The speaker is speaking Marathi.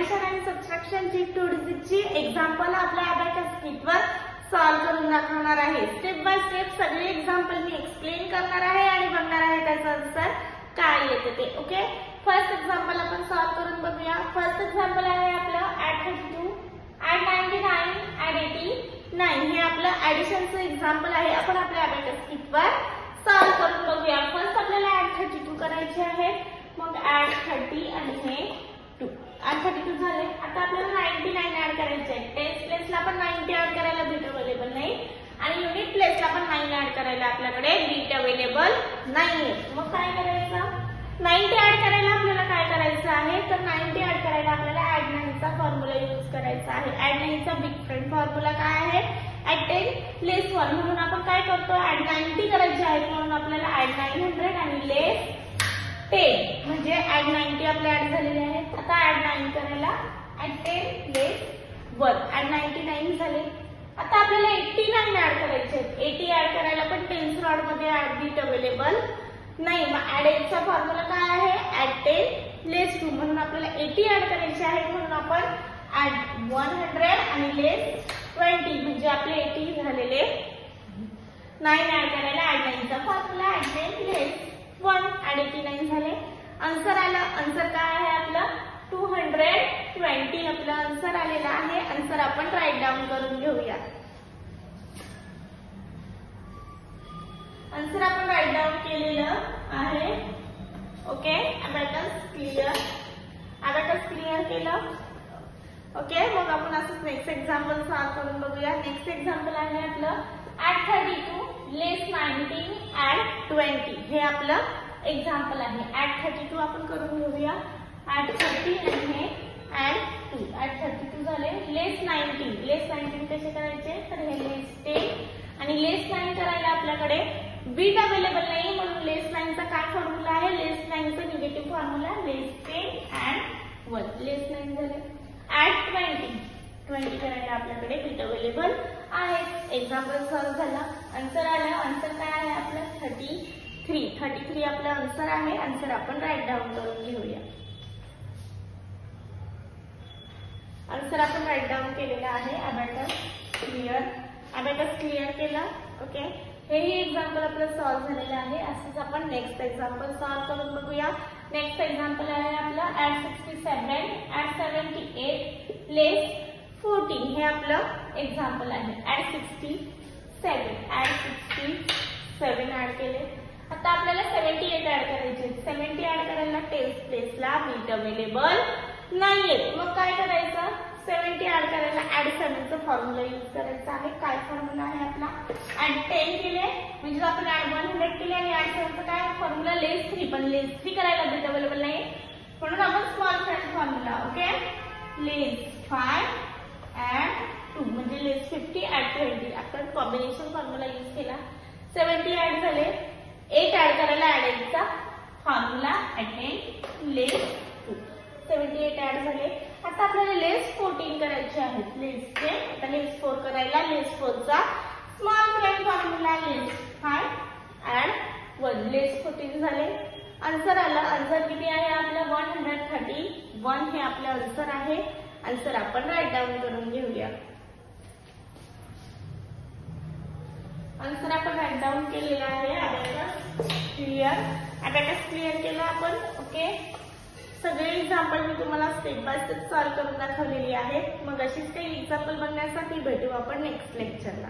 ऍडिशन आणि सबट्रॅक्शनची 2 डिजिटची एक्झाम्पल आपल्या अबॅकस किटवर सॉल्व्ह करून दाखवणार आहे। स्टेप बाय स्टेप सगळे एक्झाम्पल मी एक्सप्लेन करणार आहे आणि बघणार आहे त्याचा आन्सर काय येते ते। ओके, फर्स्ट एक्झाम्पल आपण सॉल्व्ह करून बघूया। फर्स्ट एक्झाम्पल आहे आपलं ऍड 32, ऍड 99, ऍड 89। हे आपलं ऍडिशनचं एक्झाम्पल आहे। आपण आपल्या अबॅकस किटवर सॉल्व्ह करून बघूया। फर्स्ट आपल्याला ऍड 32 करायचे आहे, मग ऍड 30 आणि हे 2, ऍड 32 झाले। आता आपल्याला 99 ऍड करायचे आहे। टेस्ट प्लेसला पण 90 ऍड करायला बीट अवेलेबल नाही आणि युनिट प्लेसला पण 9 ऍड करायला आपल्याकडे बीट अवेलेबल नाहीये। मग काय करायचं? 90 ऍड करायला आपल्याला काय करायचं आहे, तर 90 ऍड करायला आपल्याला ऍड 9 चा फॉर्म्युला यूज करायचा आहे। ऍड 9 चा बिग फ्रेंड फॉर्म्युला काय आहे? ऍड 10 लेस 1। म्हणून आपण काय करतो, ऍड 90 करायचे आहे म्हणून आपल्याला ऍड 900 आणि लेस 10 म्हणजे ऍड 90 आपले ऍड झालेले आहेत। आता ऍड 9 करायला ऍड 10 लेस 1, ऍड 99 झाले। आता आपल्याला 89 ऍड करायचे आहेत। 80 ऍड करायला पण टेन्स रॉड मध्ये ऍड बीट अवेलेबल नाही। मग ऍड 8 चा फॉर्म्युला काय आहे? ऍड 10 लेस 2 म्हणून आपल्याला 80 ऍड करायचे आहे म्हणून आपण ऍड 100 आणि लेस 20 म्हणजे आपले 80 झालेले। 9 ऍड करायला ऍड 9 चा फॉर्म्युला ऍड 10 लेस 1, ऍड 89 झाले। आन्सर आला। आन्सर काय आहे आपलं? 220 आपलं आन्सर आलेला आहे। आन्सर आपण राईट डाऊन करून घेऊया। आन्सर आपण राईट डाऊन केलेलं आहे। Okay, abacus clear, abacus clear केलं। ओके, मग आपण असंच नेक्स्ट एक्झाम्पल सॉल्व्ह करून बघूया। नेक्स्ट एक्झाम्पल आहे आपलं ऍड 32 लेस 19 ऍड 20। हे आपलं एक्झाम्पल आहे। ऍड 32 आपण करून घेऊया। ऍड 30 आणि हे ऍड 2, ऍड 32 झाले। लेस 19, लेस 19 कसे करायचे, तर हे लेस 10 आणि लेस 9 करायला आपल्याकडे बीट अवेलेबल नाही म्हणून लेस 9 चा काय फॉर्म्युला आहे? लेस 9 चा निगेटिव्ह फॉर्म्युला लेस 10 ऍड 1, लेस 9 झाले। ऍड 20 करायला आपल्याकडे बीट अवेलेबल आहे। एक्झाम्पल सॉल्व्ह झाला, आन्सर आला। आन्सर काय आहे आपलं? 33 आपलं आन्सर आहे। आन्सर आपण राईट डाऊन करून घेऊया। आन्सर आपण राईट डाऊन केलेला आहे। अबॅकस क्लिअर, अबॅकस क्लिअर केला। ओके, हेही एक्झाम्पल आपलं सॉल्व्ह झालेलं आहे। असंच आपण नेक्स्ट एक्झाम्पल सॉल्व्ह करून बघूया। नेक्स्ट एक्झाम्पल आहे आपलं ऍड 67 ऍड 78 लेस 14। हे आपलं एक्झाम्पल आहे। ऍड 67 ऍड केले। आता आपल्याला 78 ऍड करायचे। 70 ऍड करायला टेस्ट प्लेसला बीट अवेलेबल नाहीये। मग काय करायचं? 70 ऍड करायला ऍड 7 चा फॉर्म्युला यूज करायचा आहे। काय फॉर्म्युला आहे आपला? ऍड 10 केले म्हणजे आपण ऍड 100 केले आणि ऍड 7 चा काय फॉर्म्युला? लेस 3, पण लेस 3 करायला बीट अवेलेबल नाही म्हणून आपण स्मॉल फ्रेंड फॉर्म्युला ओके लेस 5 ऍड 2 म्हणजे लेस 50 ऍड 20। आपण कॉम्बिनेशन फॉर्म्युला यूज केला। 70 ऍड झाले। 8 ऍड करायला ऍड 8 चा फॉर्म्युला ऍड 10 लेस 2, 78 ऍड झाले। आता आपल्याला लेस 14 करायचे आहेत। लेस चे आता लेस 4 करायला लेस 4 चा स्मॉल फ्रेंड फॉर्म्युला लेस 5 ऍड 1, लेस 14 झाले। आन्सर आला। आन्सर किती आहे आपलं? 131 हे आपलं आन्सर आहे। आन्सर आपण राईट डाऊन करून घेऊया। आन्सर आपण राईट डाऊन केलेला आहे। अबॅकस क्लिअर, अबॅकस क्लिअर केला आपण। ओके, सगळे एक्झाम्पल मी तुम्हाला स्टेप बाय स्टेप सॉल्व्ह करून दाखवलेली आहेत। मग अशीच काही एक्झाम्पल बघण्यासाठी भेटू आपण नेक्स्ट लेक्चरला।